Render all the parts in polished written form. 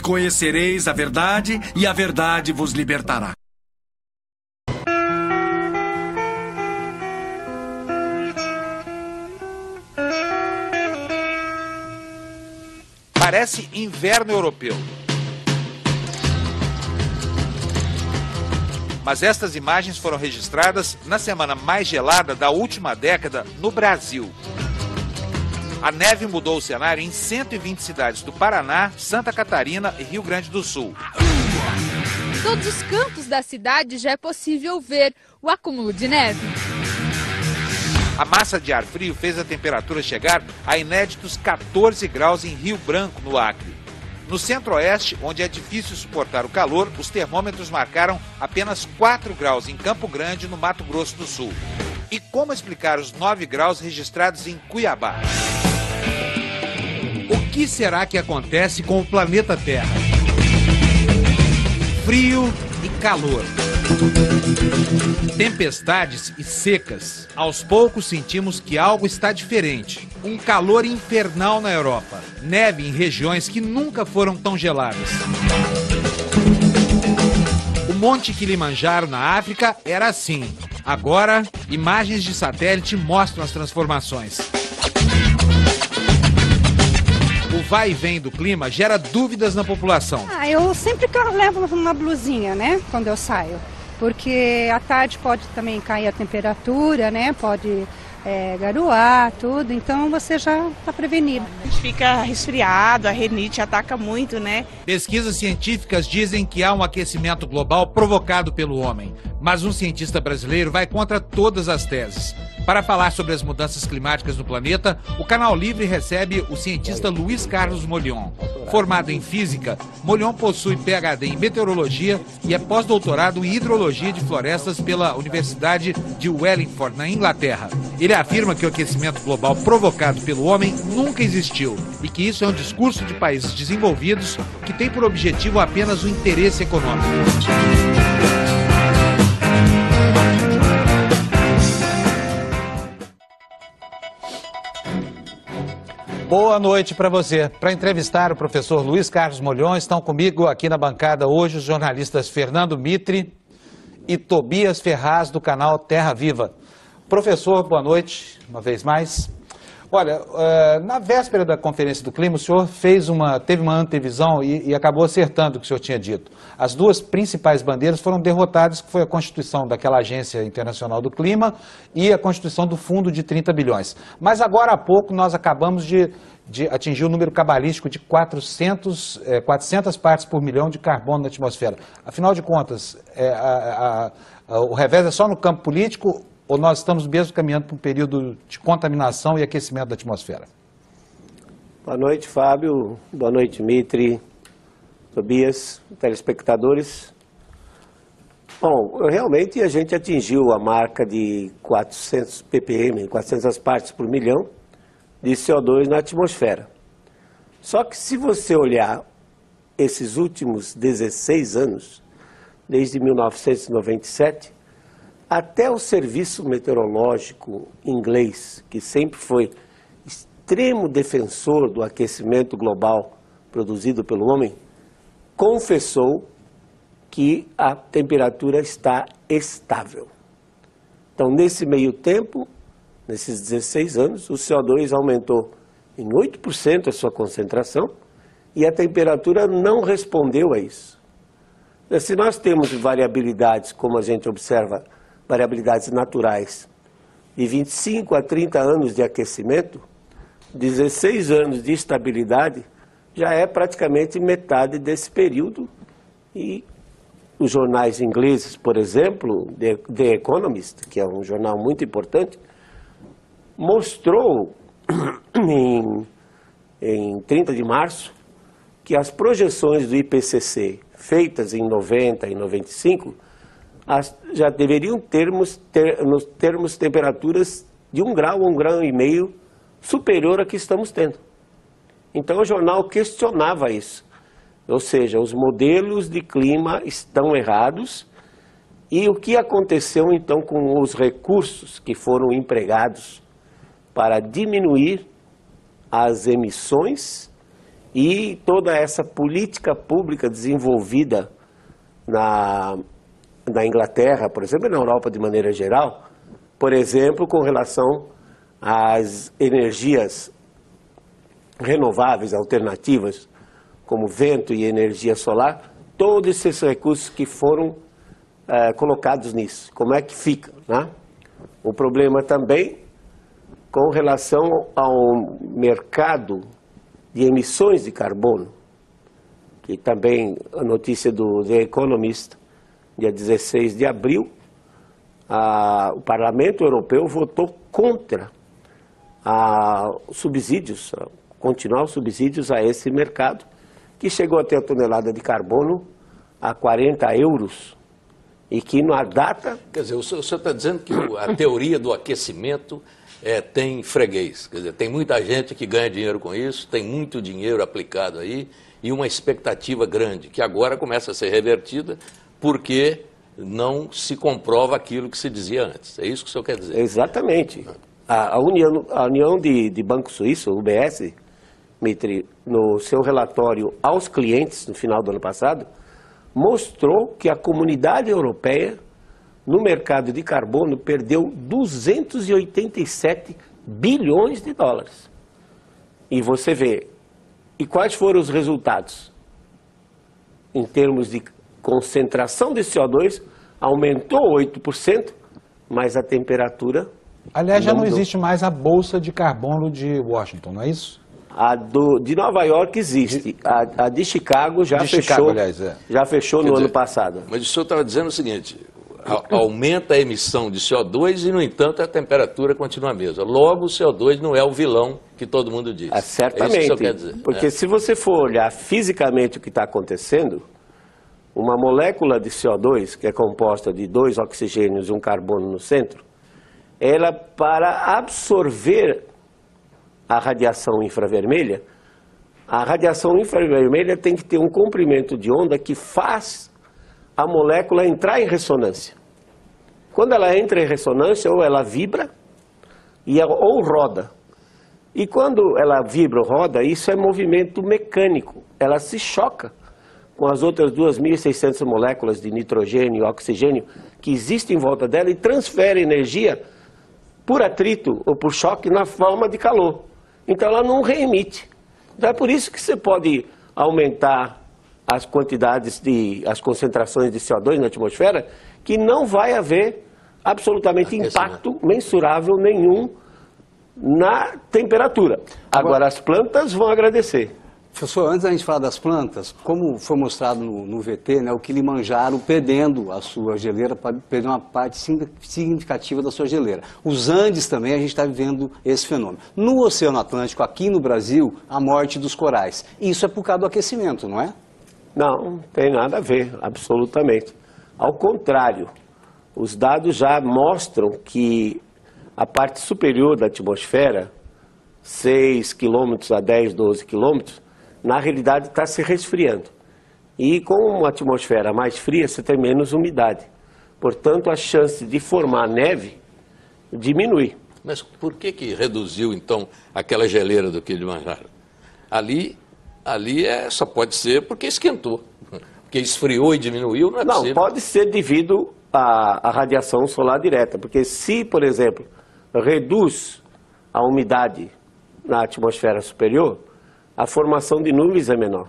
conhecereis a verdade e a verdade vos libertará. Parece inverno europeu. Mas estas imagens foram registradas na semana mais gelada da última década no Brasil. A neve mudou o cenário em 120 cidades do Paraná, Santa Catarina e Rio Grande do Sul. Em todos os cantos da cidade já é possível ver o acúmulo de neve. A massa de ar frio fez a temperatura chegar a inéditos 14 graus em Rio Branco, no Acre. No centro-oeste, onde é difícil suportar o calor, os termômetros marcaram apenas 4 graus em Campo Grande, no Mato Grosso do Sul. E como explicar os 9 graus registrados em Cuiabá? O que será que acontece com o planeta Terra? Frio e calor. Tempestades e secas. Aos poucos sentimos que algo está diferente. Um calor infernal na Europa. Neve em regiões que nunca foram tão geladas. O Monte Kilimanjaro na África era assim. Agora, imagens de satélite mostram as transformações. O vai e vem do clima gera dúvidas na população. Eu sempre levo uma blusinha, né, quando eu saio. Porque à tarde pode também cair a temperatura, né, pode garoar, tudo, então você já está prevenido. A gente fica resfriado, a rinite ataca muito, né? Pesquisas científicas dizem que há um aquecimento global provocado pelo homem, mas um cientista brasileiro vai contra todas as teses. Para falar sobre as mudanças climáticas no planeta, o Canal Livre recebe o cientista Luiz Carlos Molion. Formado em física, Molion possui PhD em meteorologia e é pós-doutorado em hidrologia de florestas pela Universidade de Wellington, na Inglaterra. Ele afirma que o aquecimento global provocado pelo homem nunca existiu e que isso é um discurso de países desenvolvidos que tem por objetivo apenas o interesse econômico. Boa noite para você. Para entrevistar o professor Luiz Carlos Molion, estão comigo aqui na bancada hoje os jornalistas Fernando Mitre e Tobias Ferraz, do canal Terra Viva. Professor, boa noite, uma vez mais. Olha, na véspera da Conferência do Clima, o senhor teve uma antevisão e acabou acertando o que o senhor tinha dito. As duas principais bandeiras foram derrotadas, que foi a constituição daquela Agência Internacional do Clima e a constituição do Fundo de 30 bilhões. Mas agora há pouco nós acabamos de atingir o número cabalístico de 400 partes por milhão de carbono na atmosfera. Afinal de contas, o revés é só no campo político ou nós estamos mesmo caminhando para um período de contaminação e aquecimento da atmosfera? Boa noite, Fábio. Boa noite, Mitre, Tobias, telespectadores. Bom, realmente a gente atingiu a marca de 400 ppm, 400 partes por milhão de CO2 na atmosfera. Só que se você olhar esses últimos 16 anos, desde 1997, até o Serviço Meteorológico inglês, que sempre foi extremo defensor do aquecimento global produzido pelo homem, confessou que a temperatura está estável. Então, nesse meio tempo, nesses 16 anos, o CO2 aumentou em 8% a sua concentração e a temperatura não respondeu a isso. Se nós temos variabilidades, como a gente observa, variabilidades naturais, de 25 a 30 anos de aquecimento, 16 anos de estabilidade, já é praticamente metade desse período. E os jornais ingleses, por exemplo, The Economist, que é um jornal muito importante, mostrou em 30 de março que as projeções do IPCC feitas em 90 e 95 já deveriam termos temperaturas de 1 grau ou 1,5 grau superior a que estamos tendo. Então o jornal questionava isso. Ou seja, os modelos de clima estão errados. E o que aconteceu então com os recursos que foram empregados para diminuir as emissões E toda essa política pública desenvolvida na Inglaterra, por exemplo, e na Europa de maneira geral, por exemplo, com relação às energias renováveis, alternativas, como vento e energia solar, todos esses recursos que foram colocados nisso. Como é que fica, né? O problema também com relação ao mercado de emissões de carbono, que também a notícia do The Economist, dia 16 de abril, o Parlamento Europeu votou contra subsídios, continuar os subsídios a esse mercado, que chegou a ter a tonelada de carbono a 40 euros, e que na data... Quer dizer, o senhor está dizendo que a teoria do aquecimento tem freguês, quer dizer, tem muita gente que ganha dinheiro com isso, tem muito dinheiro aplicado aí, e uma expectativa grande, que agora começa a ser revertida, porque não se comprova aquilo que se dizia antes. É isso que o senhor quer dizer? Exatamente. A União de Banco Suíço, UBS, Mitri, no seu relatório aos clientes, no final do ano passado, mostrou que a comunidade europeia, no mercado de carbono, perdeu 287 bilhões de dólares. E você vê, e quais foram os resultados? Em termos de concentração de CO2, aumentou 8%, mas a temperatura... Aliás, já não existe mais a Bolsa de Carbono de Washington, não é isso? A de Nova York existe, a de Chicago já fechou, Chicago, aliás, já fechou no ano passado. Mas o senhor estava dizendo o seguinte, aumenta a emissão de CO2 e, no entanto, a temperatura continua a mesma. Logo, o CO2 não é o vilão que todo mundo diz. Certamente, é isso que o senhor quer dizer. Porque se você for olhar fisicamente o que está acontecendo, uma molécula de CO2, que é composta de 2 oxigênios e um carbono no centro, ela, para absorver a radiação infravermelha, a radiação infravermelha tem que ter um comprimento de onda que faz a molécula entrar em ressonância. Quando ela entra em ressonância, ou ela vibra ou roda. E quando ela vibra ou roda, isso é movimento mecânico. Ela se choca com as outras 2.600 moléculas de nitrogênio e oxigênio que existem em volta dela e transfere energia por atrito ou por choque na forma de calor. Então ela não reemite. Então é por isso que você pode aumentar as quantidades as concentrações de CO2 na atmosfera, que não vai haver absolutamente impacto mensurável nenhum na temperatura. Agora as plantas vão agradecer. Professor, antes da gente falar das plantas, como foi mostrado no VT, né, o Kilimanjaro perdendo a sua geleira, perdeu uma parte significativa da sua geleira. Os Andes também, a gente está vivendo esse fenômeno. No Oceano Atlântico, aqui no Brasil, a morte dos corais. Isso é por causa do aquecimento, não é? Não tem nada a ver, absolutamente. Ao contrário, os dados já mostram que a parte superior da atmosfera, 6 quilômetros a 10, 12 quilômetros, na realidade está se resfriando. E com uma atmosfera mais fria, você tem menos umidade. Portanto, a chance de formar neve diminui. Mas por que reduziu, então, aquela geleira do Kilimanjaro? Ali só pode ser porque esquentou. Porque esfriou e diminuiu, não é possível. Não, pode ser devido à radiação solar direta. Porque se, por exemplo, reduz a umidade na atmosfera superior, a formação de nuvens é menor.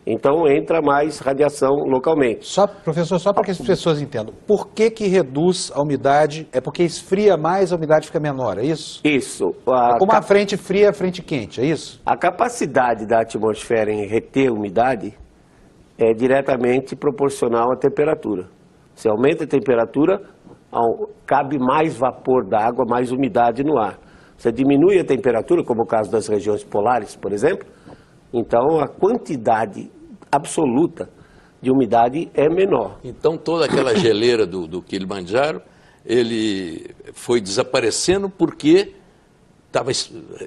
Então entra mais radiação localmente. Professor, só para que as pessoas entendam, por que reduz a umidade? É porque esfria mais, a umidade fica menor, é isso? Isso. Como a frente fria, a frente quente, é isso? A capacidade da atmosfera em reter umidade é diretamente proporcional à temperatura. Se aumenta a temperatura, cabe mais vapor d'água, mais umidade no ar. Você diminui a temperatura, como o caso das regiões polares, por exemplo, então a quantidade absoluta de umidade é menor. Então toda aquela geleira do Kilimanjaro, ele foi desaparecendo porque estava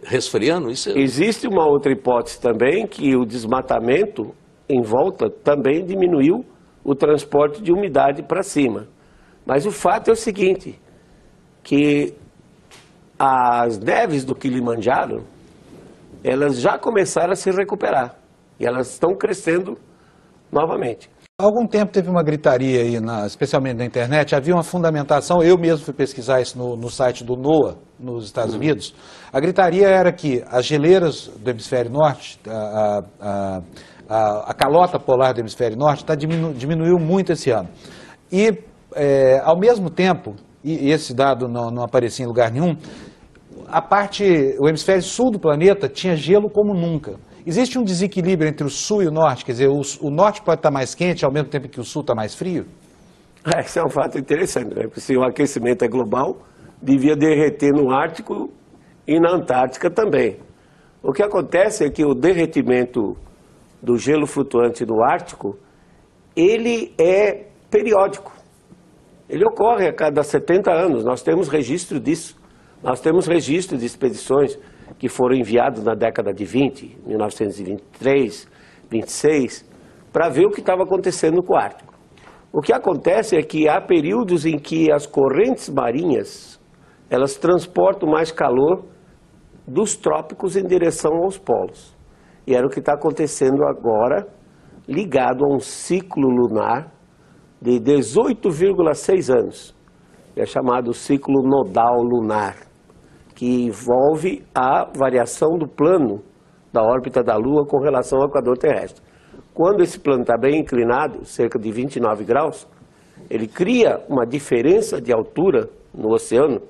resfriando? Existe uma outra hipótese também, que o desmatamento em volta também diminuiu o transporte de umidade para cima. Mas o fato é o seguinte, que as neves do Kilimanjaro, elas já começaram a se recuperar. E elas estão crescendo novamente. Há algum tempo teve uma gritaria aí, especialmente na internet, havia uma fundamentação, eu mesmo fui pesquisar isso no site do NOAA, nos Estados Unidos. A gritaria era que as geleiras do hemisfério norte, a calota polar do hemisfério norte diminuiu muito esse ano. E, ao mesmo tempo, e esse dado não aparecia em lugar nenhum, o hemisfério sul do planeta tinha gelo como nunca. Existe um desequilíbrio entre o sul e o norte? Quer dizer, o norte pode estar mais quente ao mesmo tempo que o sul está mais frio? Esse é um fato interessante, né? Porque se o aquecimento é global, devia derreter no Ártico e na Antártica também. O que acontece é que o derretimento do gelo flutuante no Ártico, ele é periódico. Ele ocorre a cada 70 anos, nós temos registro disso. Nós temos registro de expedições que foram enviados na década de 20, 1923, 26, para ver o que estava acontecendo com o Ártico. O que acontece é que há períodos em que as correntes marinhas, elas transportam mais calor dos trópicos em direção aos polos. E era o que está acontecendo agora, ligado a um ciclo lunar de 18,6 anos. É chamado ciclo nodal lunar, que envolve a variação do plano da órbita da Lua com relação ao equador terrestre. Quando esse plano está bem inclinado, cerca de 29 graus, ele cria uma diferença de altura no oceano,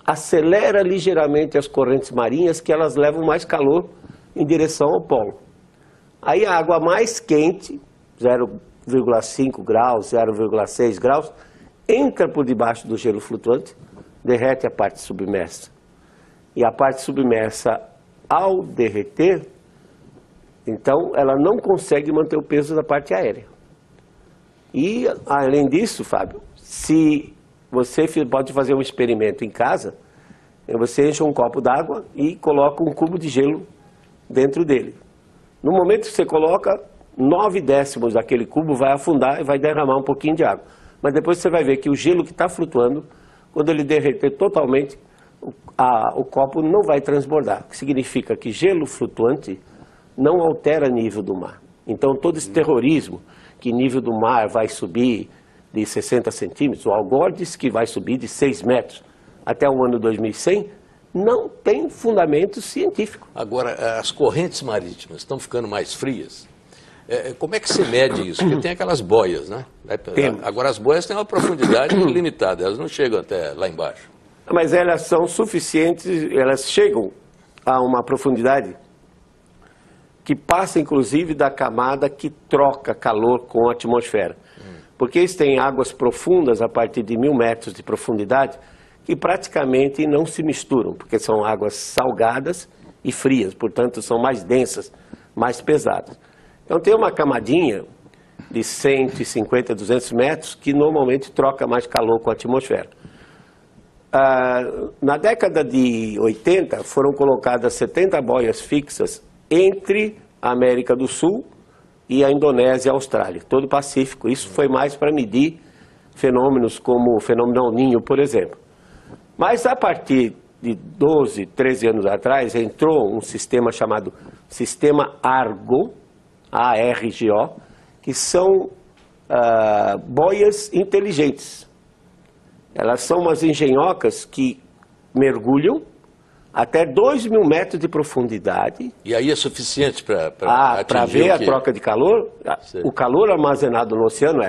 acelera ligeiramente as correntes marinhas, que elas levam mais calor em direção ao polo. Aí a água mais quente, 0,5 graus, 0,6 graus, entra por debaixo do gelo flutuante, derrete a parte submersa. E a parte submersa, ao derreter, então ela não consegue manter o peso da parte aérea. E, além disso, Fábio, se você pode fazer um experimento em casa, você enche um copo d'água e coloca um cubo de gelo dentro dele. No momento que você coloca, 9 décimos daquele cubo vai afundar e vai derramar um pouquinho de água. Mas depois você vai ver que o gelo que está flutuando, quando ele derreter totalmente, o copo não vai transbordar. O que significa que gelo flutuante não altera nível do mar. Então todo esse terrorismo que nível do mar vai subir de 60 centímetros, o Al Gore disse que vai subir de 6 metros até o ano 2100, não tem fundamento científico. Agora, as correntes marítimas estão ficando mais frias? Como é que se mede isso? Porque tem aquelas boias, né? Agora as boias têm uma profundidade limitada, elas não chegam até lá embaixo. Mas elas são suficientes, elas chegam a uma profundidade que passa inclusive da camada que troca calor com a atmosfera. Porque eles têm águas profundas a partir de 1000 metros de profundidade que praticamente não se misturam, porque são águas salgadas e frias, portanto são mais densas, mais pesadas. Então tem uma camadinha de 150, 200 metros que normalmente troca mais calor com a atmosfera. Na década de 80 foram colocadas 70 boias fixas entre a América do Sul e a Indonésia e a Austrália, todo o Pacífico. Isso foi mais para medir fenômenos como o fenômeno El Niño, por exemplo. Mas a partir de 12, 13 anos atrás, entrou um sistema chamado Sistema Argo, ARGO, que são boias inteligentes. Elas são umas engenhocas que mergulham até 2.000 metros de profundidade. E aí é suficiente para ver a troca de calor? O calor armazenado no oceano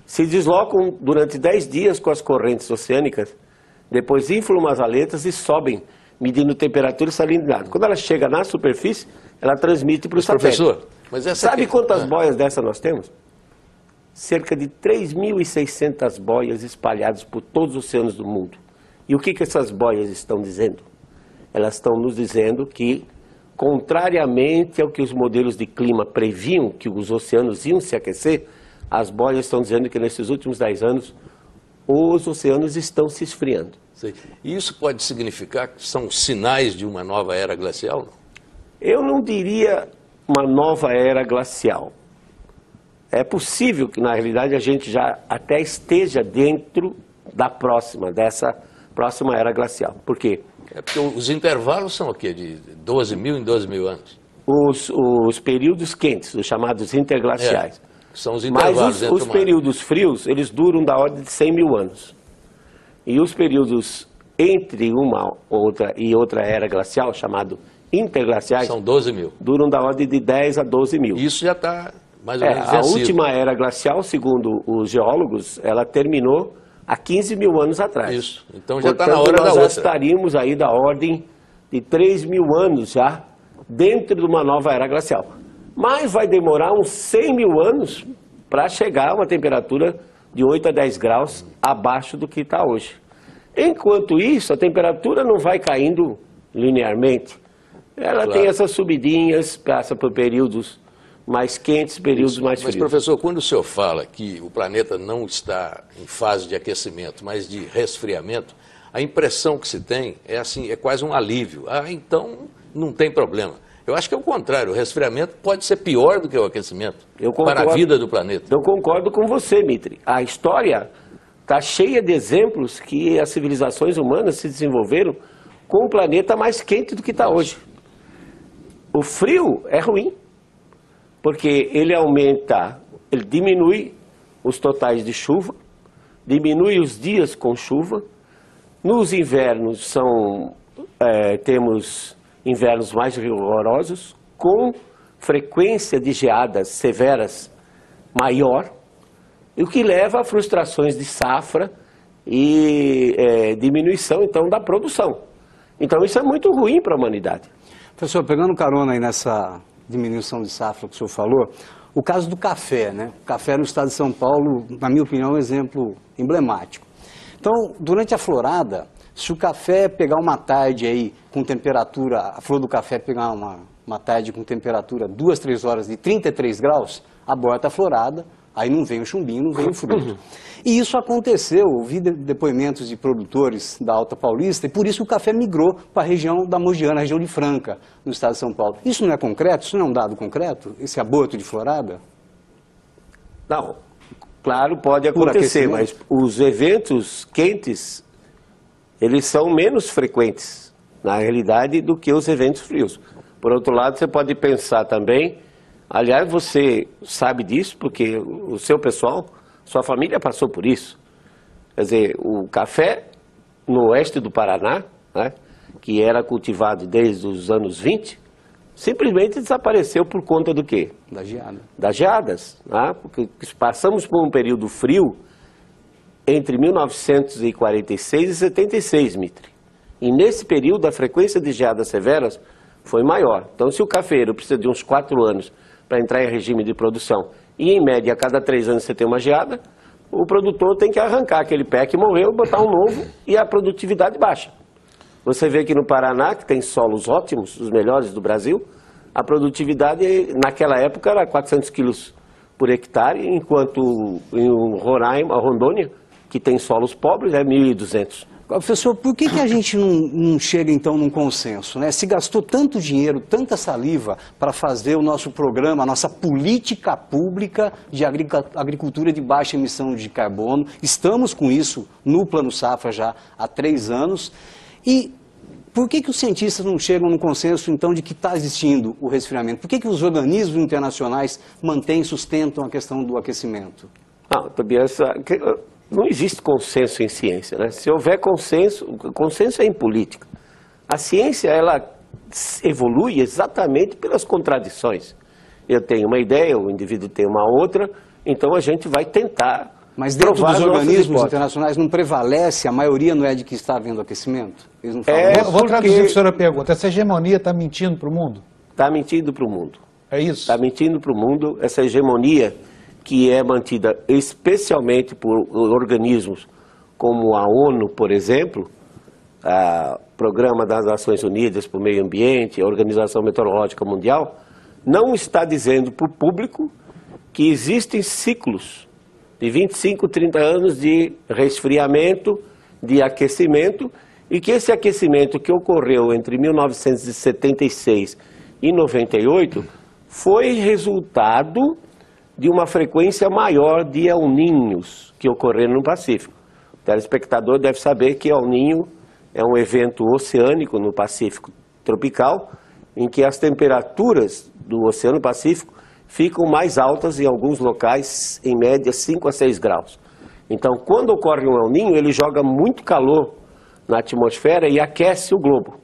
se deslocam durante 10 dias com as correntes oceânicas, depois inflam as aletas e sobem, medindo temperatura e salinidade. Quando ela chega na superfície, ela transmite para o satélite. Professor, mas sabe quantas boias dessas nós temos? Cerca de 3.600 boias espalhadas por todos os oceanos do mundo. E o que essas boias estão dizendo? Elas estão nos dizendo que, contrariamente ao que os modelos de clima previam, que os oceanos iam se aquecer, as boias estão dizendo que nesses últimos 10 anos, os oceanos estão se esfriando. E isso pode significar que são sinais de uma nova era glacial? Eu não diria uma nova era glacial. É possível que, na realidade, a gente já até esteja dentro dessa próxima era glacial. Por quê? Porque os intervalos são o quê? De 12.000 em 12.000 anos? os períodos quentes, os chamados interglaciais. São os intervalos. Mas os períodos frios, eles duram da ordem de 100 mil anos. E os períodos entre uma outra e outra era glacial, chamado interglaciais, são 12 mil. Duram da ordem de 10 a 12 mil. Isso já está mais ou menos vencido. A última era glacial, segundo os geólogos, ela terminou há 15 mil anos atrás. Isso, então já está na hora da outra. Nós já estaríamos aí da ordem de 3 mil anos já dentro de uma nova era glacial. Mas vai demorar uns 100 mil anos para chegar a uma temperatura de 8 a 10 graus abaixo do que está hoje. Enquanto isso, a temperatura não vai caindo linearmente. Ela tem essas subidinhas, passa por períodos mais quentes, períodos mais frios. Mas, professor, quando o senhor fala que o planeta não está em fase de aquecimento, mas de resfriamento, a impressão que se tem é assim, é quase um alívio. Ah, então não tem problema. Eu acho que é o contrário, o resfriamento pode ser pior do que o aquecimento para a vida do planeta. Eu concordo com você, Mitri. A história está cheia de exemplos que as civilizações humanas se desenvolveram com um planeta mais quente do que está hoje. O frio é ruim, porque ele ele diminui os totais de chuva, diminui os dias com chuva. Nos invernos temos invernos mais rigorosos, com frequência de geadas severas maior, o que leva a frustrações de safra e diminuição, então, da produção. Então, isso é muito ruim para a humanidade. Professor, pegando carona aí nessa diminuição de safra que o senhor falou, o caso do café, né? O café no estado de São Paulo, na minha opinião, é um exemplo emblemático. Então, durante a florada, se o café pegar uma tarde aí com temperatura, a flor do café pegar uma tarde com temperatura 2, 3 horas de 33 graus, aborta a florada, aí não vem o chumbinho, não vem o fruto. E isso aconteceu, ouvi depoimentos de produtores da Alta Paulista, e por isso o café migrou para a região da Mogiana, a região de Franca, no estado de São Paulo. Isso não é concreto? Isso não é um dado concreto? Esse aborto de florada? Não, claro, pode acontecer, mas os eventos quentes, eles são menos frequentes, na realidade, do que os eventos frios. Por outro lado, você pode pensar também, aliás, você sabe disso, porque o seu pessoal, sua família passou por isso. Quer dizer, o café no oeste do Paraná, né, que era cultivado desde os anos 20, simplesmente desapareceu por conta do quê? Da geada. Das geadas, né, porque passamos por um período frio entre 1946 e 76, Mitri. E nesse período a frequência de geadas severas foi maior. Então, se o cafeiro precisa de uns 4 anos para entrar em regime de produção e, em média, a cada 3 anos você tem uma geada, o produtor tem que arrancar aquele pé que morreu, botar um novo e a produtividade baixa. Você vê que no Paraná, que tem solos ótimos, os melhores do Brasil, a produtividade naquela época era 400 quilos por hectare, enquanto em Roraima, Rondônia, que tem solos pobres, é 1.200. Professor, por que a gente não chega então num consenso, né? Se gastou tanto dinheiro, tanta saliva para fazer o nosso programa, a nossa política pública de agricultura de baixa emissão de carbono, estamos com isso no Plano Safra já há 3 anos, e por que os cientistas não chegam num consenso então de que está existindo o resfriamento? Por que os organismos internacionais mantêm, sustentam a questão do aquecimento? Tobias, não existe consenso em ciência, né? Se houver consenso, consenso é em política. A ciência, ela evolui exatamente pelas contradições. Eu tenho uma ideia, o indivíduo tem uma outra, então a gente vai tentar. Mas dentro dos organismos internacionais não prevalece, a maioria não é de que está havendo aquecimento? Eles não falam Vou traduzir a senhora pergunta. Essa hegemonia está mentindo para o mundo? Está mentindo para o mundo. É isso? Está mentindo para o mundo. Essa hegemonia que é mantida especialmente por organismos como a ONU, por exemplo, o Programa das Nações Unidas para o Meio Ambiente, a Organização Meteorológica Mundial, não está dizendo para o público que existem ciclos de 25, 30 anos de resfriamento, de aquecimento, e que esse aquecimento que ocorreu entre 1976 e 98 foi resultado de uma frequência maior de El Niños que ocorreram no Pacífico. O telespectador deve saber que El Niño é um evento oceânico no Pacífico tropical em que as temperaturas do Oceano Pacífico ficam mais altas em alguns locais, em média 5 a 6 graus. Então, quando ocorre um El Niño, ele joga muito calor na atmosfera e aquece o globo.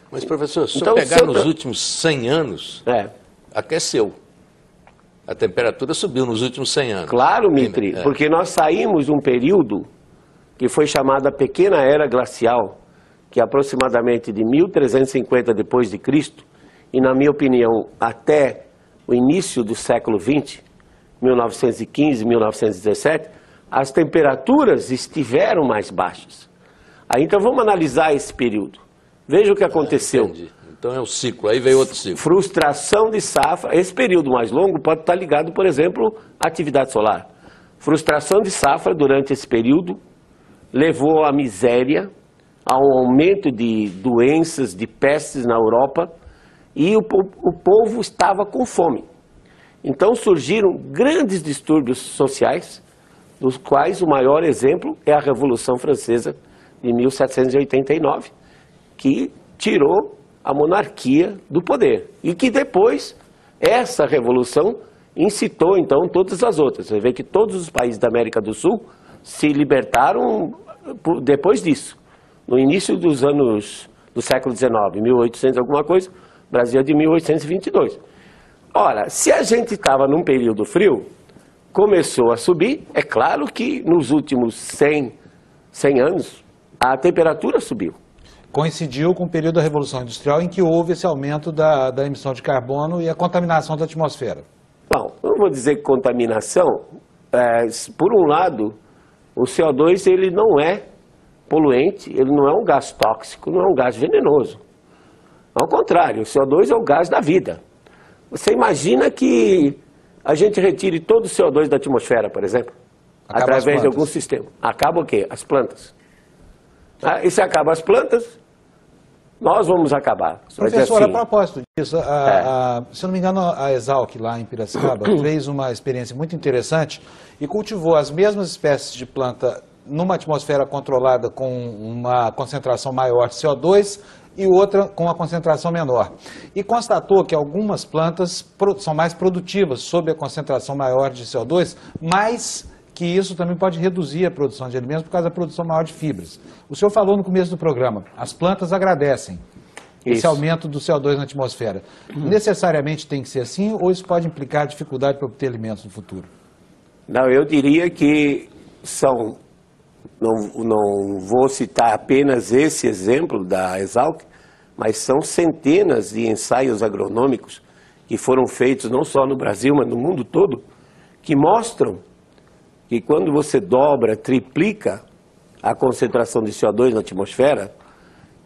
Mas, professor, se eu pegar nos últimos 100 anos, aqueceu. A temperatura subiu nos últimos 100 anos. Claro, Mitri, porque nós saímos de um período que foi chamada Pequena Era Glacial, que é aproximadamente de 1350 depois de Cristo, e na minha opinião, até o início do século XX, 1915, 1917, as temperaturas estiveram mais baixas. Aí então vamos analisar esse período. Veja o que aconteceu. Entendi. Então é o ciclo, aí veio outro ciclo. Frustração de safra, esse período mais longo pode estar ligado, por exemplo, à atividade solar. Frustração de safra durante esse período levou à miséria, ao aumento de doenças, de pestes na Europa, e o povo estava com fome. Então surgiram grandes distúrbios sociais, dos quais o maior exemplo é a Revolução Francesa de 1789, que tirou a monarquia do poder. E que depois, essa revolução incitou então todas as outras. Você vê que todos os países da América do Sul se libertaram depois disso. No início dos anos do século XIX, 1800 alguma coisa, Brasil é de 1822. Ora, se a gente estava num período frio, começou a subir, é claro que nos últimos 100 anos a temperatura subiu. Coincidiu com o período da Revolução Industrial em que houve esse aumento da emissão de carbono e a contaminação da atmosfera. Bom, eu não vou dizer que contaminação, por um lado, o CO2 ele não é poluente, ele não é um gás tóxico, não é um gás venenoso. Ao contrário, o CO2 é o gás da vida. Você imagina que a gente retire todo o CO2 da atmosfera, por exemplo, através de algum sistema. Acaba o quê? As plantas. E se acaba as plantas, nós vamos acabar. Professor, assim, a propósito disso, se eu não me engano, a Exalc lá em Piracicaba fez uma experiência muito interessante e cultivou as mesmas espécies de planta numa atmosfera controlada com uma concentração maior de CO2 e outra com uma concentração menor. E constatou que algumas plantas são mais produtivas sob a concentração maior de CO2, mas que isso também pode reduzir a produção de alimentos por causa da produção maior de fibras. O senhor falou no começo do programa, as plantas agradecem esse aumento do CO2 na atmosfera. Necessariamente tem que ser assim ou isso pode implicar dificuldade para obter alimentos no futuro? Não, eu diria que são... Não vou citar apenas esse exemplo da Exalc, mas são centenas de ensaios agronômicos que foram feitos não só no Brasil, mas no mundo todo, que mostram que quando você dobra, triplica a concentração de CO2 na atmosfera,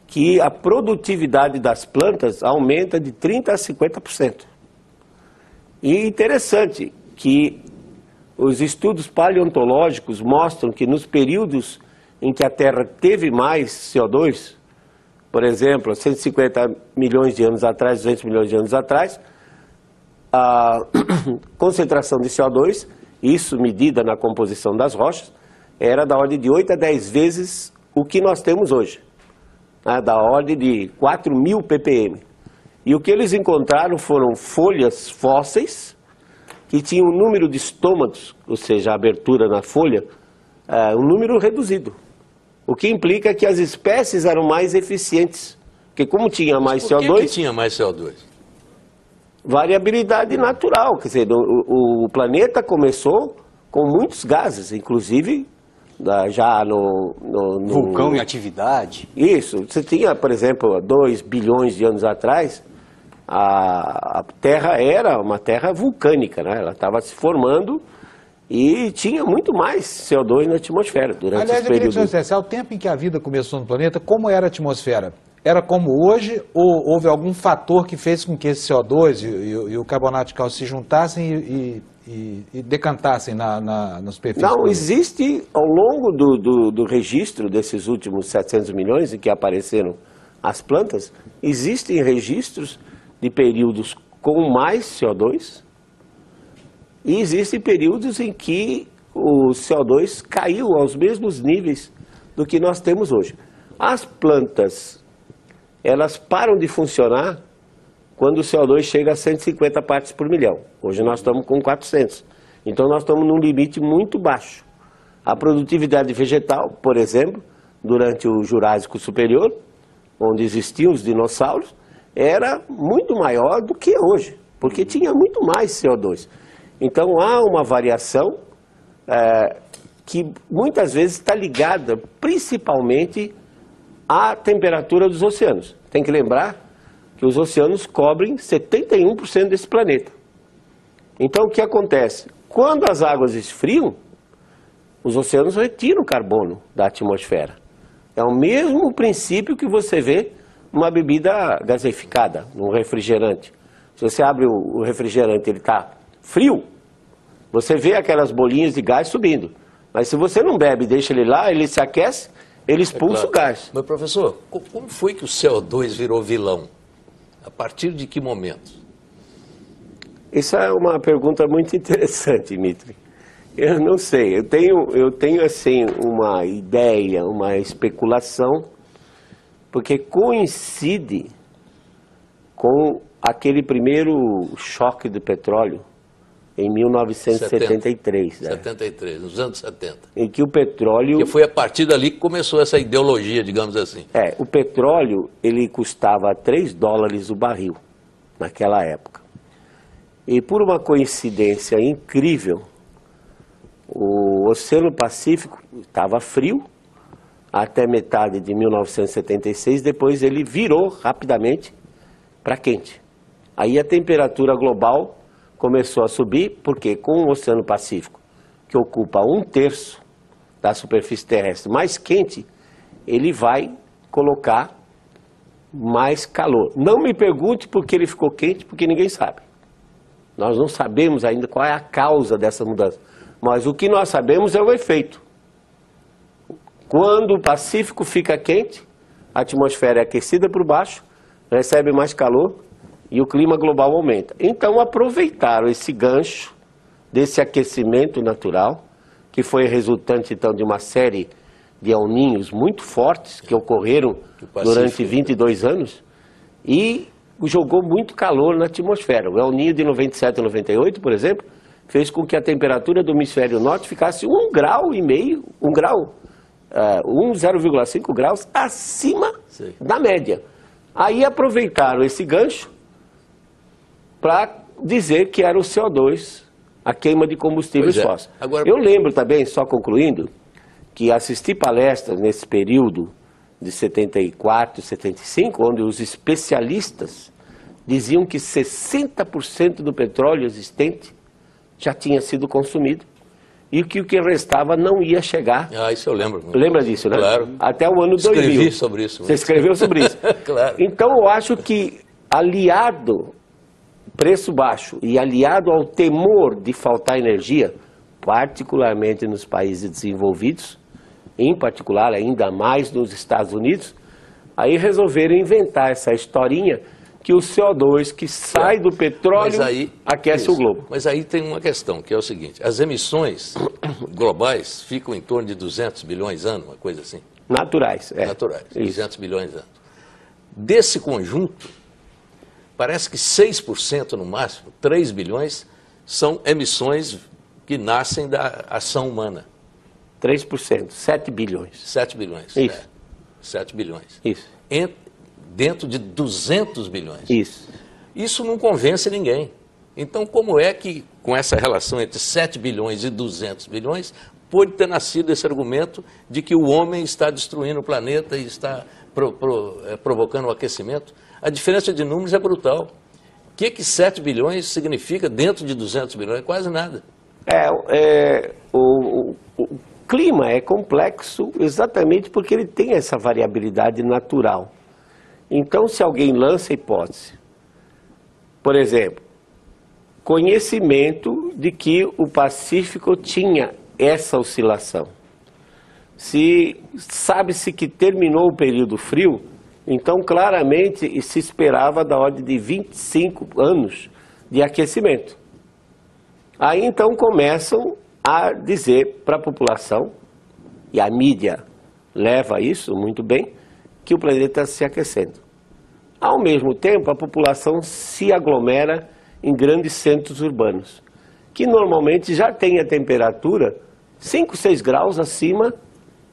que a produtividade das plantas aumenta de 30% a 50%. E interessante que os estudos paleontológicos mostram que nos períodos em que a Terra teve mais CO2, por exemplo, 150 milhões de anos atrás, 200 milhões de anos atrás, a concentração de CO2, isso medida na composição das rochas, era da ordem de 8 a 10 vezes o que nós temos hoje, da ordem de 4.000 ppm. E o que eles encontraram foram folhas fósseis, que tinha um número de estômatos, ou seja, a abertura na folha, um número reduzido. O que implica que as espécies eram mais eficientes. Porque como tinha mais CO2... Por que tinha mais CO2? Variabilidade natural. Quer dizer, o planeta começou com muitos gases, inclusive já no vulcão em atividade. Isso. Você tinha, por exemplo, 2 bilhões de anos atrás... A Terra era uma terra vulcânica, né? Ela estava se formando e tinha muito mais CO2 na atmosfera durante esse período. Aliás, ao tempo em que a vida começou no planeta, como era a atmosfera? Era como hoje ou houve algum fator que fez com que esse CO2 e o carbonato de cálcio se juntassem e decantassem na superfície? Não, existe ao longo do registro desses últimos 700 milhões em que apareceram as plantas, existem registros de períodos com mais CO2 e existem períodos em que o CO2 caiu aos mesmos níveis do que nós temos hoje. As plantas, elas param de funcionar quando o CO2 chega a 150 partes por milhão. Hoje nós estamos com 400. Então nós estamos num limite muito baixo. A produtividade vegetal, por exemplo, durante o Jurássico Superior, onde existiam os dinossauros, era muito maior do que hoje, porque tinha muito mais CO2. Então há uma variação que muitas vezes está ligada principalmente à temperatura dos oceanos. Tem que lembrar que os oceanos cobrem 71% desse planeta. Então o que acontece? Quando as águas esfriam, os oceanos retiram carbono da atmosfera. É o mesmo princípio que você vê numa bebida gaseificada, num refrigerante. Se você abre o refrigerante, ele está frio, você vê aquelas bolinhas de gás subindo. Mas se você não bebe e deixa ele lá, ele se aquece, ele expulsa o gás. Mas, professor, como foi que o CO2 virou vilão? A partir de que momento? Isso é uma pergunta muito interessante, Mitri. Eu não sei, eu tenho assim uma ideia, uma especulação, porque coincide com aquele primeiro choque do petróleo em 1973. 73, nos anos 70. Em que o petróleo... Que foi a partir dali que começou essa ideologia, digamos assim. O petróleo, ele custava $3 o barril, naquela época. E por uma coincidência incrível, o Oceano Pacífico estava frio até metade de 1976, depois ele virou rapidamente para quente. Aí a temperatura global começou a subir, porque com o Oceano Pacífico, que ocupa 1/3 da superfície terrestre, mais quente, ele vai colocar mais calor. Não me pergunte por que ele ficou quente, porque ninguém sabe. Nós não sabemos ainda qual é a causa dessa mudança. Mas o que nós sabemos é o efeito. Quando o Pacífico fica quente, a atmosfera é aquecida por baixo, recebe mais calor e o clima global aumenta. Então aproveitaram esse gancho desse aquecimento natural, que foi resultante então de uma série de El Niños muito fortes que ocorreram durante 22 anos e jogou muito calor na atmosfera. O El Niño de 97 e 98, por exemplo, fez com que a temperatura do hemisfério norte ficasse 1,5 grau, 0,5 graus acima da média. Aí aproveitaram esse gancho para dizer que era o CO2, a queima de combustíveis fósseis. Agora... Eu lembro também, só concluindo, que assisti palestras nesse período de 74, 75, onde os especialistas diziam que 60% do petróleo existente já tinha sido consumido e que o que restava não ia chegar. Isso eu lembro. Lembra disso, né? Claro. Até o ano 2000. Escrevi sobre isso. Você escreveu sobre isso. Claro. Então eu acho que aliado preço baixo e aliado ao temor de faltar energia, particularmente nos países desenvolvidos, em particular ainda mais nos Estados Unidos, aí resolveram inventar essa historinha que o CO2 que sai do petróleo aquece o globo. Mas aí tem uma questão, que é o seguinte, as emissões globais ficam em torno de 200 bilhões ano, uma coisa assim? Naturais. Naturais, 200 bilhões ano. Desse conjunto, parece que 6% no máximo, 3 bilhões, são emissões que nascem da ação humana. 3%, 7 bilhões. 7 bilhões. Isso. 7 bilhões. Isso. Dentro de 200 bilhões. Isso. Isso não convence ninguém. Então, como é que, com essa relação entre 7 bilhões e 200 bilhões, pode ter nascido esse argumento de que o homem está destruindo o planeta e está provocando o aquecimento? A diferença de números é brutal. O que 7 bilhões significa dentro de 200 bilhões? Quase nada. O clima é complexo exatamente porque ele tem essa variabilidade natural. Então, se alguém lança a hipótese, por exemplo, conhecimento de que o Pacífico tinha essa oscilação. Se sabe-se que terminou o período frio, então claramente se esperava da ordem de 25 anos de aquecimento. Aí então começam a dizer para a população, e a mídia leva isso muito bem, que o planeta está se aquecendo. Ao mesmo tempo, a população se aglomera em grandes centros urbanos, que normalmente já tem a temperatura 5, 6 graus acima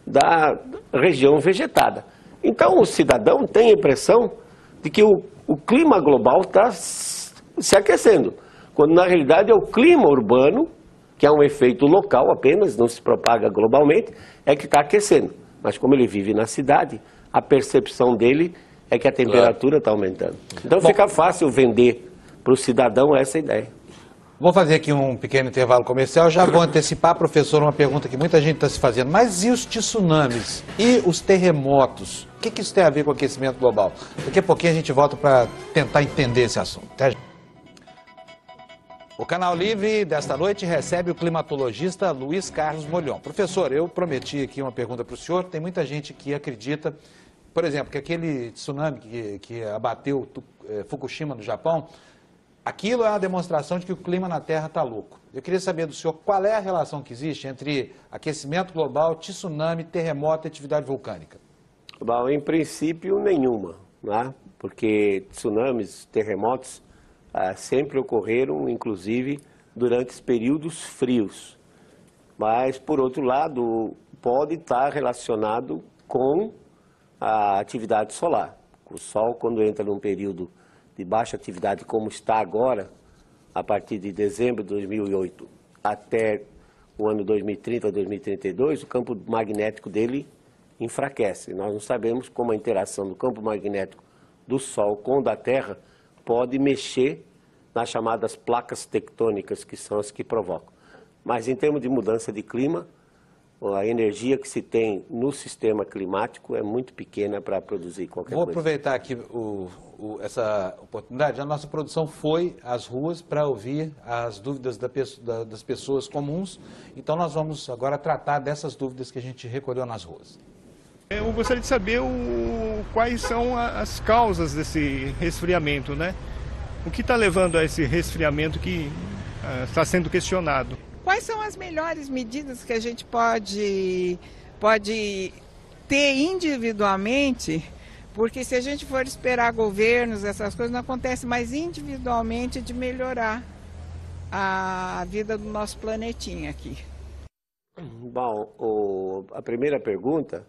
da região vegetada. Então, o cidadão tem a impressão de que o clima global está se aquecendo, quando na realidade é o clima urbano, que é um efeito local apenas, não se propaga globalmente, é que está aquecendo. Mas como ele vive na cidade, a percepção dele é que a temperatura está aumentando. Então fica fácil vender para o cidadão essa ideia. Vou fazer aqui um pequeno intervalo comercial, já vou antecipar, professor, uma pergunta que muita gente está se fazendo. Mas e os tsunamis? E os terremotos? O que isso tem a ver com o aquecimento global? Daqui a pouquinho a gente volta para tentar entender esse assunto. Até já. O Canal Livre desta noite recebe o climatologista Luiz Carlos Molhon. Professor, eu prometi aqui uma pergunta para o senhor. Tem muita gente que acredita, por exemplo, que aquele tsunami que abateu Fukushima no Japão, aquilo é uma demonstração de que o clima na Terra está louco. Eu queria saber do senhor qual é a relação que existe entre aquecimento global, tsunami, terremoto e atividade vulcânica. Bom, em princípio, nenhuma, né? Porque tsunamis, terremotos, sempre ocorreram, inclusive, durante períodos frios. Mas, por outro lado, pode estar relacionado com a atividade solar. O Sol, quando entra num período de baixa atividade, como está agora, a partir de dezembro de 2008 até o ano 2030, 2032, o campo magnético dele enfraquece. Nós não sabemos como a interação do campo magnético do Sol com o da Terra pode mexer nas chamadas placas tectônicas, que são as que provocam. Mas em termos de mudança de clima, a energia que se tem no sistema climático é muito pequena para produzir qualquer coisa. Vou aproveitar aqui essa oportunidade. A nossa produção foi às ruas para ouvir as dúvidas das pessoas comuns. Então nós vamos agora tratar dessas dúvidas que a gente recolheu nas ruas. Eu gostaria de saber quais são as causas desse resfriamento, né? O que está levando a esse resfriamento que está sendo questionado? Quais são as melhores medidas que a gente pode ter individualmente? Porque se a gente for esperar governos, essas coisas, não acontece, mas individualmente de melhorar a vida do nosso planetinha aqui. Bom, a primeira pergunta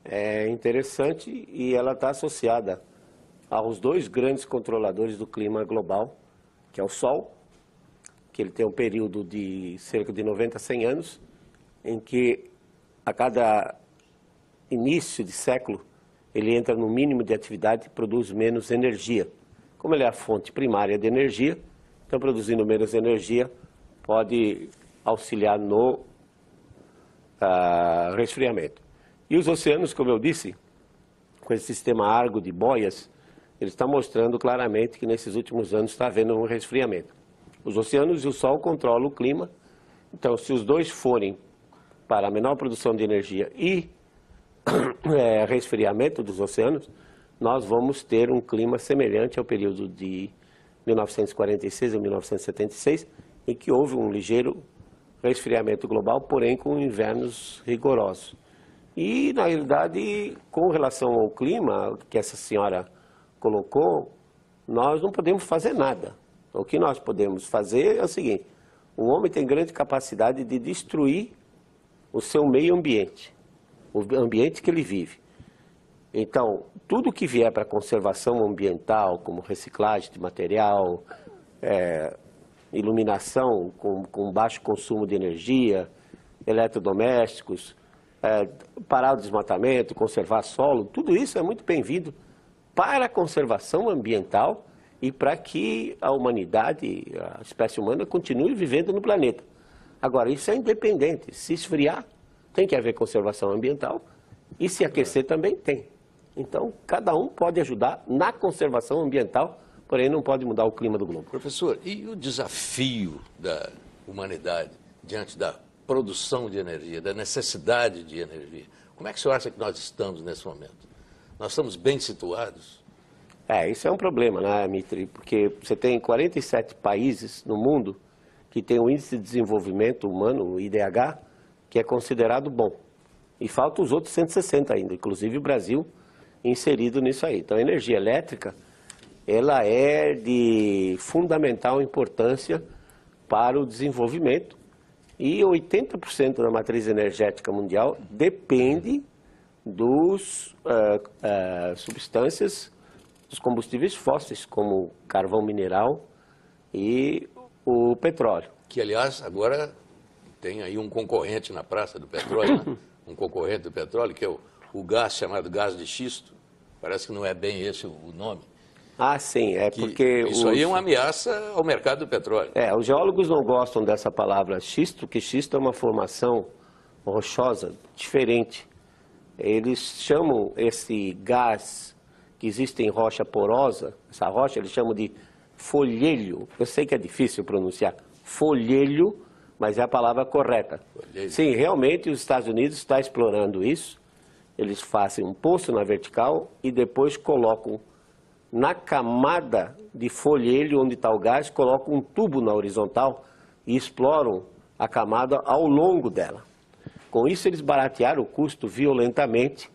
é interessante e ela está associada aos dois grandes controladores do clima global, que é o Sol, que ele tem um período de cerca de 90 a 100 anos, em que a cada início de século ele entra no mínimo de atividade e produz menos energia. Como ele é a fonte primária de energia, então produzindo menos energia pode auxiliar no resfriamento. E os oceanos, como eu disse, com esse sistema Argo de boias, ele está mostrando claramente que nesses últimos anos está havendo um resfriamento. Os oceanos e o Sol controlam o clima, então se os dois forem para a menor produção de energia e resfriamento dos oceanos, nós vamos ter um clima semelhante ao período de 1946 a 1976, em que houve um ligeiro resfriamento global, porém com invernos rigorosos. E, na realidade, com relação ao clima que essa senhora colocou, nós não podemos fazer nada. O que nós podemos fazer é o seguinte: o homem tem grande capacidade de destruir o seu meio ambiente, o ambiente que ele vive. Então, tudo que vier para conservação ambiental, como reciclagem de material, iluminação com baixo consumo de energia, eletrodomésticos, parar o desmatamento, conservar solo, tudo isso é muito bem-vindo para a conservação ambiental e para que a humanidade, a espécie humana, continue vivendo no planeta. Agora, isso é independente. Se esfriar, tem que haver conservação ambiental e se aquecer também tem. Então, cada um pode ajudar na conservação ambiental, porém não pode mudar o clima do globo. Professor, e o desafio da humanidade diante da produção de energia, da necessidade de energia? Como é que o senhor acha que nós estamos nesse momento? Nós estamos bem situados? Isso é um problema, né, Mitri? Porque você tem 47 países no mundo que tem o Índice de Desenvolvimento Humano, o IDH, que é considerado bom. E faltam os outros 160 ainda, inclusive o Brasil, inserido nisso aí. Então, a energia elétrica, ela é de fundamental importância para o desenvolvimento e 80% da matriz energética mundial depende dos substâncias, dos combustíveis fósseis, como carvão mineral e o petróleo. Que, aliás, agora tem aí um concorrente na Praça do Petróleo, né? Um concorrente do petróleo, que é o gás chamado gás de xisto. Parece que não é bem esse o nome. Ah, sim, é porque... Isso aí é uma ameaça ao mercado do petróleo. Os geólogos não gostam dessa palavra xisto, que xisto é uma formação rochosa diferente. Eles chamam esse gás que existe em rocha porosa, essa rocha eles chamam de folhelho. Eu sei que é difícil pronunciar, folhelho, mas é a palavra correta. Folhelho. Sim, realmente os Estados Unidos estão explorando isso. Eles fazem um poço na vertical e depois colocam na camada de folhelho onde está o gás, colocam um tubo na horizontal e exploram a camada ao longo dela. Com isso, eles baratearam o custo violentamente,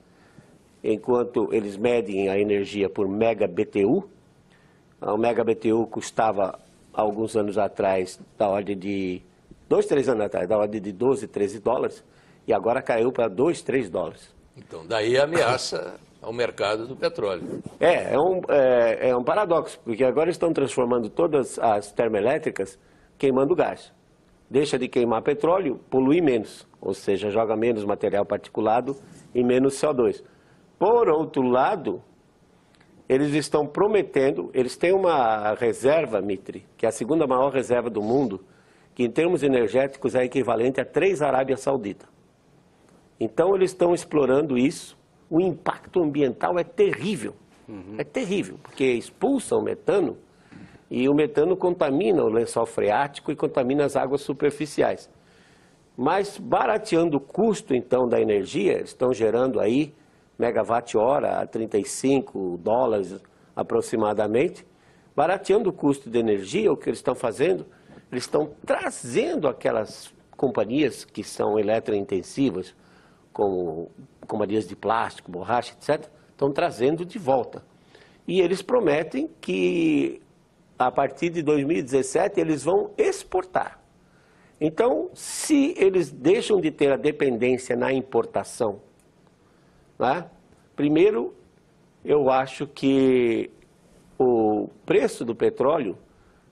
enquanto eles medem a energia por mega-BTU. O mega-BTU custava, alguns anos atrás, da ordem de... 2, 3 anos atrás, da ordem de 12, 13 dólares, e agora caiu para 2, 3 dólares. Então, daí a ameaça ao mercado do petróleo. É um paradoxo, porque agora estão transformando todas as termoelétricas queimando gás. Deixa de queimar petróleo, polui menos, ou seja, joga menos material particulado e menos CO2. Por outro lado, eles estão prometendo, eles têm uma reserva, Mitri, que é a segunda maior reserva do mundo, que em termos energéticos é equivalente a 3 Arábia Saudita. Então eles estão explorando isso. O impacto ambiental é terrível, porque expulsam o metano e o metano contamina o lençol freático e contamina as águas superficiais. Mas barateando o custo então da energia, eles estão gerando aí megawatt-hora a 35 dólares aproximadamente. Barateando o custo de energia, o que eles estão fazendo? Eles estão trazendo aquelas companhias que são eletrointensivas, como companhias de plástico, borracha, etc., estão trazendo de volta. E eles prometem que, a partir de 2017, eles vão exportar. Então, se eles deixam de ter a dependência na importação, né? Primeiro, eu acho que o preço do petróleo,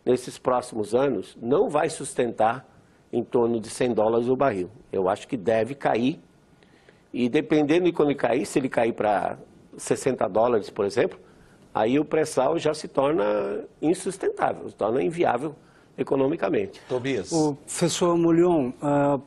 nesses próximos anos, não vai sustentar em torno de 100 dólares o barril. Eu acho que deve cair. E dependendo de quando ele cair, se ele cair para 60 dólares, por exemplo, aí o pré-sal já se torna insustentável, se torna inviável economicamente. Tobias. Professor Molhon,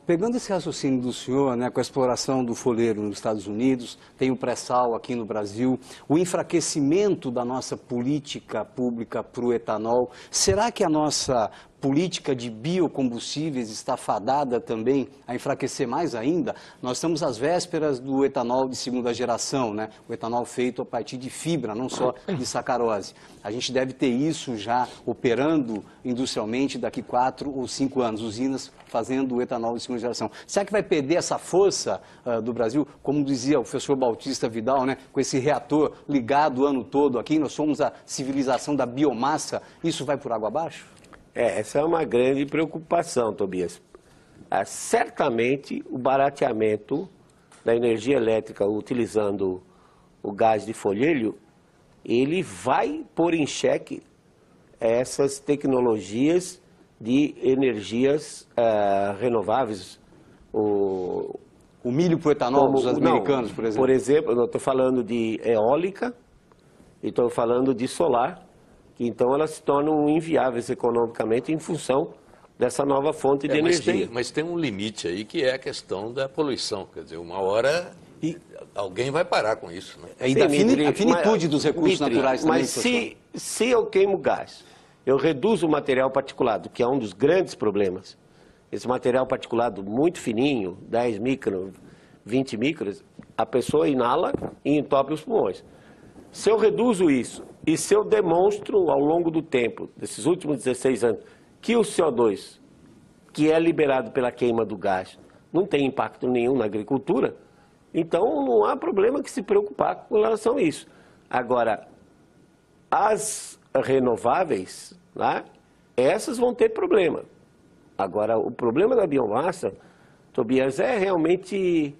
pegando esse raciocínio do senhor, né, com a exploração do folheiro nos Estados Unidos, tem o pré-sal aqui no Brasil, o enfraquecimento da nossa política pública para o etanol, será que a nossa política de biocombustíveis está fadada também a enfraquecer mais ainda? Nós estamos às vésperas do etanol de segunda geração, né? O etanol feito a partir de fibra, não só de sacarose. A gente deve ter isso já operando industrialmente daqui 4 ou 5 anos, usinas fazendo o etanol de segunda geração. Será que vai perder essa força do Brasil? Como dizia o professor Bautista Vidal, né? Com esse reator ligado o ano todo aqui, nós somos a civilização da biomassa, isso vai por água abaixo? Essa é uma grande preocupação, Tobias. Certamente o barateamento da energia elétrica utilizando o gás de folhelho, ele vai pôr em xeque essas tecnologias de energias renováveis. O milho para o etanol dos americanos, por exemplo? Por exemplo, eu estou falando de eólica e estou falando de solar. Então, elas se tornam inviáveis economicamente em função dessa nova fonte de energia. Mas tem um limite aí que é a questão da poluição. Quer dizer, uma hora alguém vai parar com isso. Né? E da finitude dos recursos naturais também. Mas se eu queimo gás, eu reduzo o material particulado, que é um dos grandes problemas. Esse material particulado muito fininho, 10 microns, 20 microns, a pessoa inala e entope os pulmões. Se eu reduzo isso e se eu demonstro ao longo do tempo, desses últimos 16 anos, que o CO2, que é liberado pela queima do gás, não tem impacto nenhum na agricultura, Então, não há problema que se preocupar com relação a isso. Agora, as renováveis, né, essas vão ter problema. Agora, o problema da biomassa, Tobias, é realmente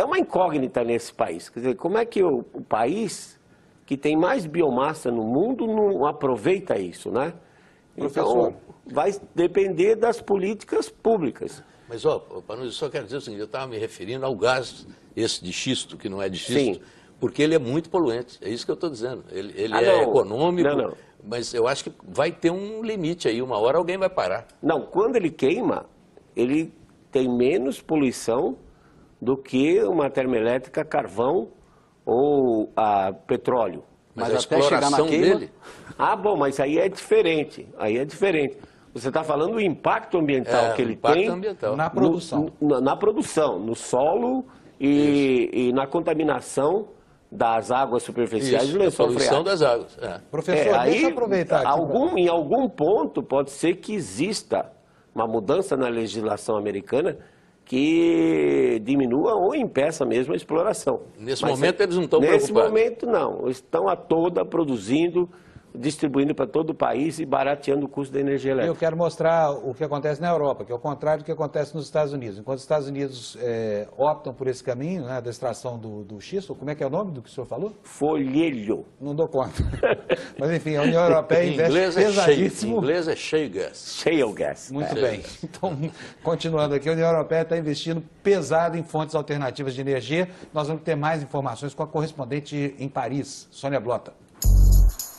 uma incógnita nesse país. Quer dizer, como é que o país que tem mais biomassa no mundo não aproveita isso, né? Então, vai depender das políticas públicas. Mas, eu só quero dizer o seguinte, eu estava me referindo ao gás, esse de xisto, que não é de xisto, sim, porque ele é muito poluente, é isso que eu estou dizendo. Ele é econômico, mas eu acho que vai ter um limite aí, uma hora alguém vai parar. Não, quando ele queima, ele tem menos poluição do que uma termoelétrica carvão ou a petróleo. Mas a exploração dele... Ah, bom, mas aí é diferente, Você está falando do impacto ambiental que ele tem na produção. Na produção, no solo e na contaminação das águas superficiais e lençol freático. A poluição das águas. Professor, deixa eu aproveitar aqui. Em algum ponto pode ser que exista uma mudança na legislação americana que diminua ou impeça mesmo a exploração. Nesse momento eles não estão preocupados? Nesse momento não, estão a toda produzindo, distribuindo para todo o país e barateando o custo da energia elétrica. Eu quero mostrar o que acontece na Europa, que é o contrário do que acontece nos Estados Unidos. Enquanto os Estados Unidos optam por esse caminho, né, da extração do xisto, como é que é o nome do que o senhor falou? Folhelho. Não dou conta. Mas enfim, a União Europeia investe pesadíssimo. Em inglês é shale gas. Shale gas. Muito bem. Então, continuando aqui, a União Europeia está investindo pesado em fontes alternativas de energia. Nós vamos ter mais informações com a correspondente em Paris, Sônia Blota.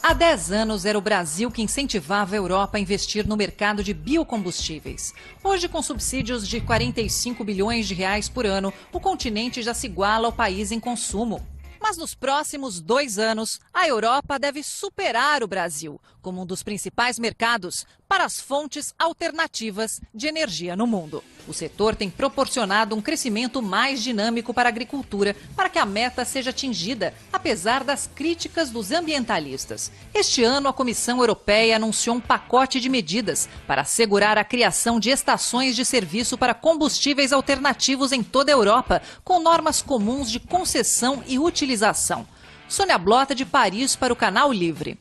Há 10 anos era o Brasil que incentivava a Europa a investir no mercado de biocombustíveis. Hoje, com subsídios de 45 bilhões de reais por ano, o continente já se iguala ao país em consumo. Mas nos próximos 2 anos, a Europa deve superar o Brasil como um dos principais mercados para as fontes alternativas de energia no mundo. O setor tem proporcionado um crescimento mais dinâmico para a agricultura, para que a meta seja atingida, apesar das críticas dos ambientalistas. Este ano, a Comissão Europeia anunciou um pacote de medidas para assegurar a criação de estações de serviço para combustíveis alternativos em toda a Europa, com normas comuns de concessão e utilização. Sônia Blota, de Paris, para o Canal Livre.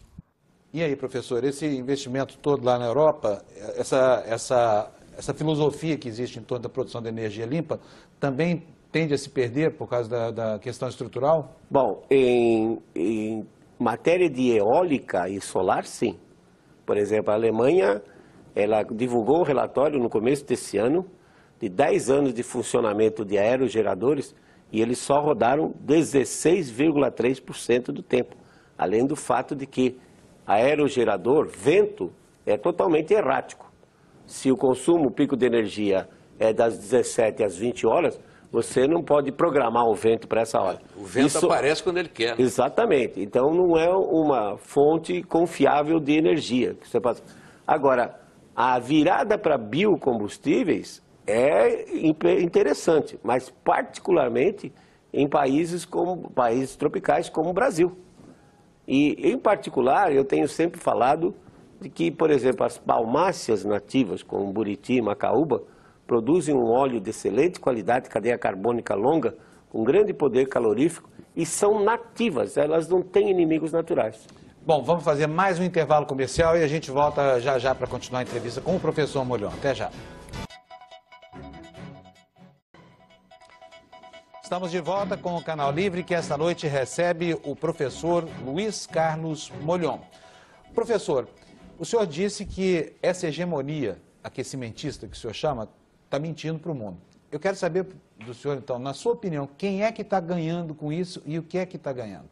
E aí, professor, esse investimento todo lá na Europa, essa filosofia que existe em torno da produção de energia limpa, também tende a se perder por causa da questão estrutural? Bom, em matéria de eólica e solar, sim. Por exemplo, a Alemanha, ela divulgou um relatório no começo desse ano, de 10 anos de funcionamento de aerogeradores, e eles só rodaram 16,3% do tempo. Além do fato de que aerogerador, vento, é totalmente errático. Se o consumo, o pico de energia é das 17 às 20 horas, você não pode programar o vento para essa hora. O vento aparece quando ele quer. Né? Exatamente. Então não é uma fonte confiável de energia. Que você pode... Agora, a virada para biocombustíveis é interessante, mas particularmente em países tropicais como o Brasil. E, em particular, eu tenho sempre falado de que, por exemplo, as palmáceas nativas, como Buriti e Macaúba, produzem um óleo de excelente qualidade, cadeia carbônica longa, com grande poder calorífico, e são nativas, elas não têm inimigos naturais. Bom, vamos fazer mais um intervalo comercial e a gente volta já para continuar a entrevista com o professor Molhon. Até já. Estamos de volta com o Canal Livre, que esta noite recebe o professor Luiz Carlos Molhon. Professor, o senhor disse que essa hegemonia aquecimentista que o senhor chama está mentindo para o mundo. Eu quero saber do senhor, então, na sua opinião, quem é que está ganhando com isso e o que é que está ganhando?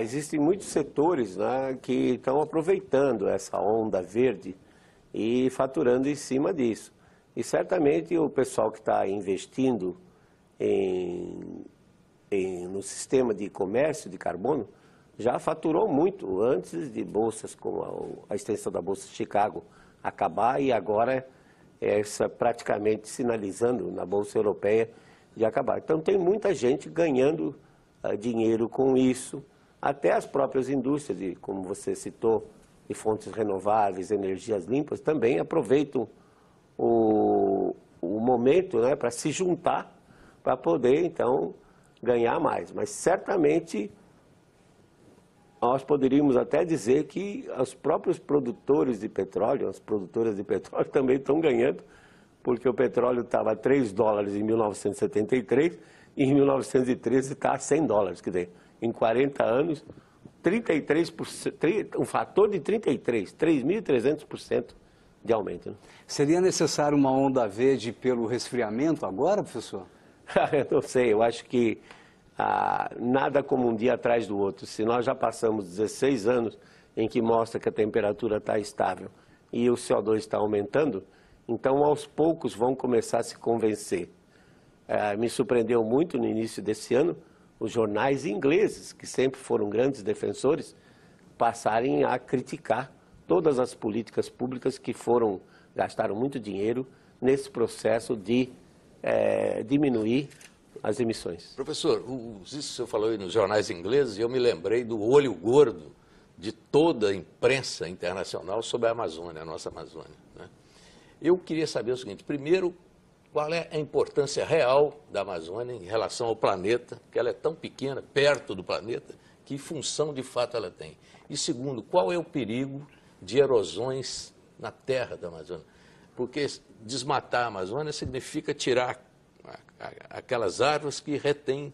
Existem muitos setores, né, que estão aproveitando essa onda verde e faturando em cima disso. E certamente o pessoal que está investindo no sistema de comércio de carbono já faturou muito antes de bolsas como a extensão da Bolsa de Chicago acabar e agora praticamente sinalizando na Bolsa Europeia de acabar. Então tem muita gente ganhando dinheiro com isso, até as próprias indústrias, como você citou, de fontes renováveis, energias limpas, também aproveitam o momento, né, para se juntar para poder, então, ganhar mais. Mas certamente nós poderíamos até dizer que os próprios produtores de petróleo, as produtoras de petróleo também estão ganhando, porque o petróleo estava a $3 em 1973 e em 1913 está a $100. Quer dizer, em 40 anos, 33%, um fator de 3.300% de aumento. Né? Seria necessário uma onda verde pelo resfriamento agora, professor? Eu não sei, eu acho que nada como um dia atrás do outro. Se nós já passamos 16 anos em que mostra que a temperatura está estável e o CO2 está aumentando, então aos poucos vão começar a se convencer. Me surpreendeu muito no início desse ano os jornais ingleses, que sempre foram grandes defensores, passarem a criticar todas as políticas públicas que gastaram muito dinheiro nesse processo de diminuir as emissões. Professor, isso que o senhor falou aí nos jornais ingleses, e eu me lembrei do olho gordo de toda a imprensa internacional sobre a Amazônia, a nossa Amazônia. Né? Eu queria saber o seguinte: primeiro, qual é a importância real da Amazônia em relação ao planeta, que ela é tão pequena, perto do planeta, que função de fato ela tem? E segundo, qual é o perigo de erosões na terra da Amazônia? Porque desmatar a Amazônia significa tirar aquelas árvores que retêm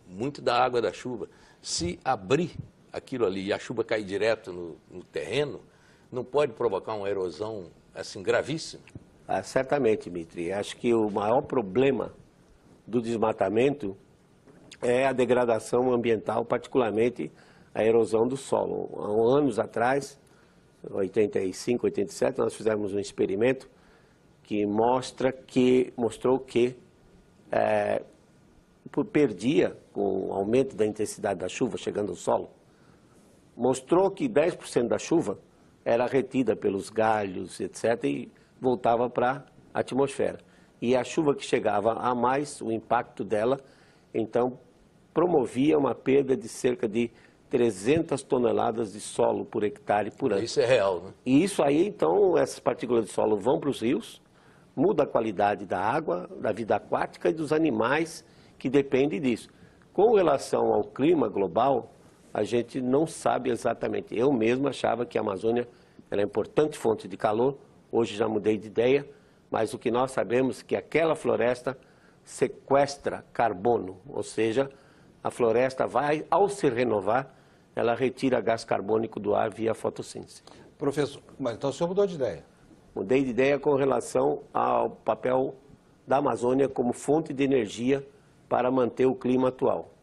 muito da água da chuva. Se abrir aquilo ali e a chuva cair direto no terreno, não pode provocar uma erosão assim gravíssima? Certamente, Dmitry. Acho que o maior problema do desmatamento é a degradação ambiental, particularmente a erosão do solo. Há anos atrás, 85, 87, nós fizemos um experimento que mostrou que perdia, com o aumento da intensidade da chuva chegando ao solo, mostrou que 10% da chuva era retida pelos galhos, etc., e voltava para a atmosfera. E a chuva que chegava a mais, o impacto dela, então, promovia uma perda de cerca de 300 toneladas de solo por hectare por ano. Isso é real, né? E isso aí, então, essas partículas de solo vão para os rios, muda a qualidade da água, da vida aquática e dos animais que dependem disso. Com relação ao clima global, a gente não sabe exatamente. Eu mesmo achava que a Amazônia era uma importante fonte de calor, hoje já mudei de ideia, mas o que nós sabemos é que aquela floresta sequestra carbono, ou seja, a floresta vai, ao se renovar, ela retira gás carbônico do ar via fotossíntese. Professor, mas então o senhor mudou de ideia? Mudei de ideia com relação ao papel da Amazônia como fonte de energia para manter o clima atual.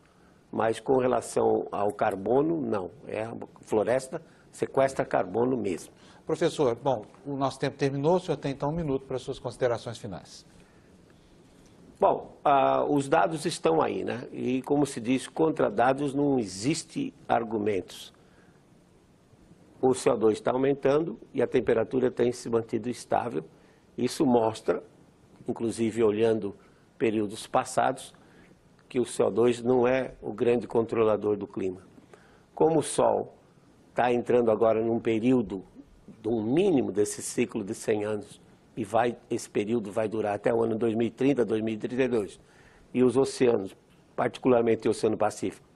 Mas com relação ao carbono, não. A floresta sequestra carbono mesmo. Professor, bom, o nosso tempo terminou, o senhor tem então 1 minuto para as suas considerações finais. Bom, os dados estão aí, né? E como se diz, contra dados não existe argumentos. O CO2 está aumentando e a temperatura tem se mantido estável. Isso mostra, inclusive olhando períodos passados, que o CO2 não é o grande controlador do clima. Como o Sol está entrando agora num período de um mínimo desse ciclo de 100 anos, e esse período vai durar até o ano 2030, 2032, e os oceanos, particularmente o Oceano Pacífico,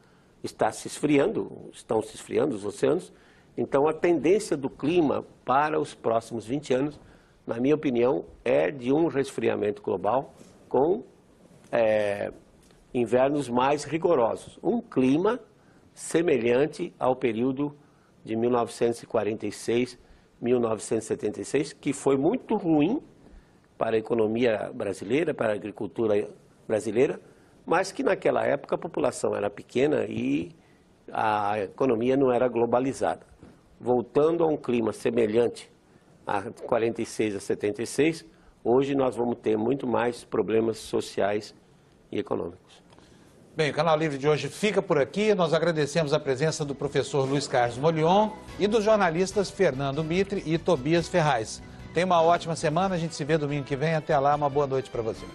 estão se esfriando os oceanos, então a tendência do clima para os próximos 20 anos, na minha opinião, é de um resfriamento global com invernos mais rigorosos. Um clima semelhante ao período de 1946, 1976, que foi muito ruim para a economia brasileira, para a agricultura brasileira, mas que naquela época a população era pequena e a economia não era globalizada. Voltando a um clima semelhante a 46 a 76, hoje nós vamos ter muito mais problemas sociais e econômicos. Bem, o Canal Livre de hoje fica por aqui. Nós agradecemos a presença do professor Luiz Carlos Molion e dos jornalistas Fernando Mitre e Tobias Ferraz. Tenha uma ótima semana, a gente se vê domingo que vem. Até lá, uma boa noite para você.